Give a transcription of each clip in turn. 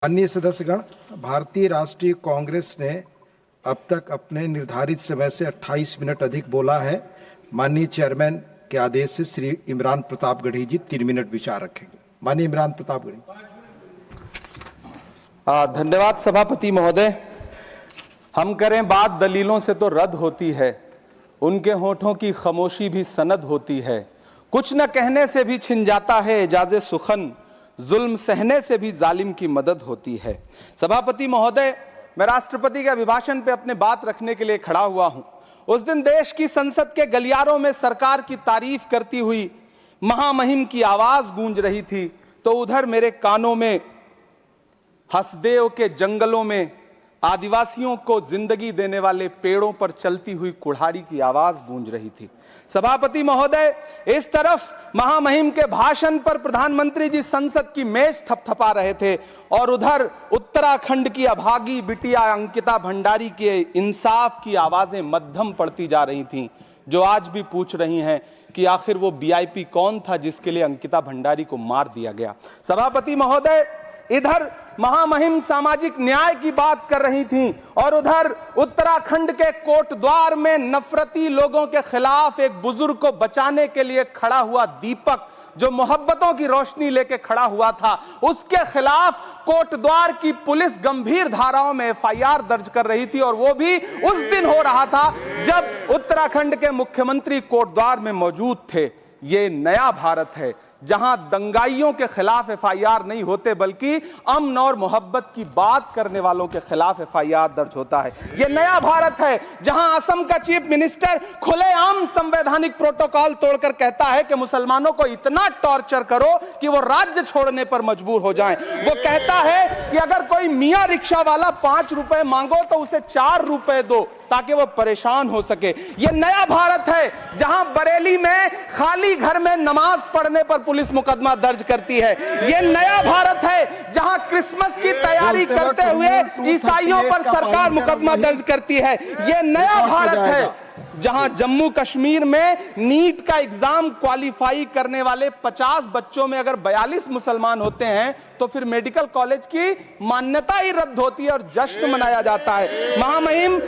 अन्य सदस्यगण, भारतीय राष्ट्रीय कांग्रेस ने अब तक अपने निर्धारित समय से 28 मिनट अधिक बोला है। माननीय चेयरमैन के आदेश से श्री इमरान प्रतापगढ़ी जी 3 मिनट विचार रखेंगे। माननीय इमरान प्रतापगढ़ी। धन्यवाद सभापति महोदय। हम करें बात दलीलों से तो रद्द होती है, उनके होठों की खामोशी भी सनद होती है। कुछ न कहने से भी छिन जाता है एजाज़े सुखन, जुल्म सहने से भी जालिम की मदद होती है। सभापति महोदय, मैं राष्ट्रपति के अभिभाषण पे अपने बात रखने के लिए खड़ा हुआ हूं। उस दिन देश की संसद के गलियारों में सरकार की तारीफ करती हुई महामहिम की आवाज गूंज रही थी, तो उधर मेरे कानों में हसदेव के जंगलों में आदिवासियों को जिंदगी देने वाले पेड़ों पर चलती हुई कुल्हाड़ी की आवाज गूंज रही थी। सभापति महोदय, इस तरफ महामहिम के भाषण पर प्रधानमंत्री जी संसद की मेज थपथपा रहे थे और उधर उत्तराखंड की अभागी बिटिया अंकिता भंडारी के इंसाफ की आवाजें मध्यम पड़ती जा रही थीं, जो आज भी पूछ रही हैं कि आखिर वो वीआईपी कौन था जिसके लिए अंकिता भंडारी को मार दिया गया। सभापति महोदय, इधर महामहिम सामाजिक न्याय की बात कर रही थीं और उधर उत्तराखंड के कोटद्वार में नफरती लोगों के खिलाफ एक बुजुर्ग को बचाने के लिए खड़ा हुआ दीपक, जो मोहब्बतों की रोशनी लेके खड़ा हुआ था, उसके खिलाफ कोटद्वार की पुलिस गंभीर धाराओं में एफआईआर दर्ज कर रही थी। और वो भी उस दिन हो रहा था जब उत्तराखंड के मुख्यमंत्री कोटद्वार में मौजूद थे। ये नया भारत है जहां दंगाइयों के खिलाफ एफआईआर नहीं होते, बल्कि अमन और मोहब्बत की बात करने वालों के खिलाफ एफआईआर दर्ज होता है। यह नया भारत है जहां असम का चीफ मिनिस्टर खुलेआम संवैधानिक प्रोटोकॉल तोड़कर कहता है कि मुसलमानों को इतना टॉर्चर करो कि वो राज्य छोड़ने पर मजबूर हो जाएं। वो कहता है कि अगर कोई मियां रिक्शा वाला 5 रुपए मांगो तो उसे 4 रुपए दो ताकि वो परेशान हो सके। ये नया भारत है जहां बरेली में खाली घर में नमाज पढ़ने पर पुलिस मुकदमा दर्ज करती है। ये नया भारत है जहां क्रिसमस की तैयारी करते हुए ईसाइयों पर सरकार मुकदमा दर्ज करती है। ये नया भारत है जहां जम्मू कश्मीर में नीट का एग्जाम क्वालिफाई करने वाले 50 बच्चों में अगर 42 मुसलमान होते हैं तो फिर मेडिकल कॉलेज की मान्यता ही रद्द होती है और जश्न मनाया जाता है। महामहिम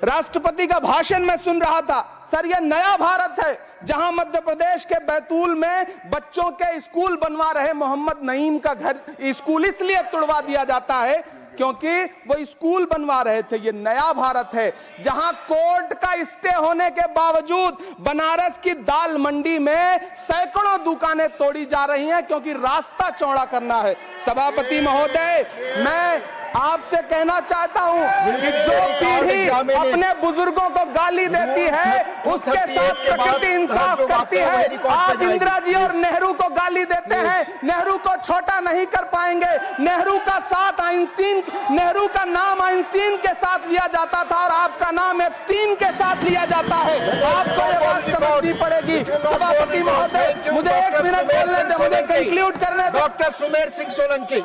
राष्ट्रपति का भाषण में सुन रहा था। सर, यह नया भारत है जहां मध्य प्रदेश के बैतूल में बच्चों के स्कूल बनवा रहे मोहम्मद नईम का घर स्कूल इसलिए तुड़वा दिया जाता है क्योंकि वो स्कूल बनवा रहे थे। ये नया भारत है जहां कोर्ट का स्टे होने के बावजूद बनारस की दाल मंडी में सैकड़ों दुकानें तोड़ी जा रही हैं क्योंकि रास्ता चौड़ा करना है। सभापति महोदय, मैं आपसे कहना चाहता हूं कि जो पीढ़ी अपने बुजुर्गों को गाली देती है उसके साथ प्रकृति इंसाफ करती है। आज इंदिरा जी और नेहरू को गाली देते हैं, नेहरू को छोटा नहीं कर पाएंगे। नेहरू का साथ आइंस्टीन, नेहरू का नाम आइंस्टीन के साथ लिया जाता था और आपका नाम एप्स्टीन के साथ लिया जाता है। आपको ये बात समझनी पड़ेगी। सभापति महोदय, मुझे 1 मिनट बोलने दे, मुझे कंक्लूड करने दे। डॉक्टर सुमेर सिंह सोलंकी।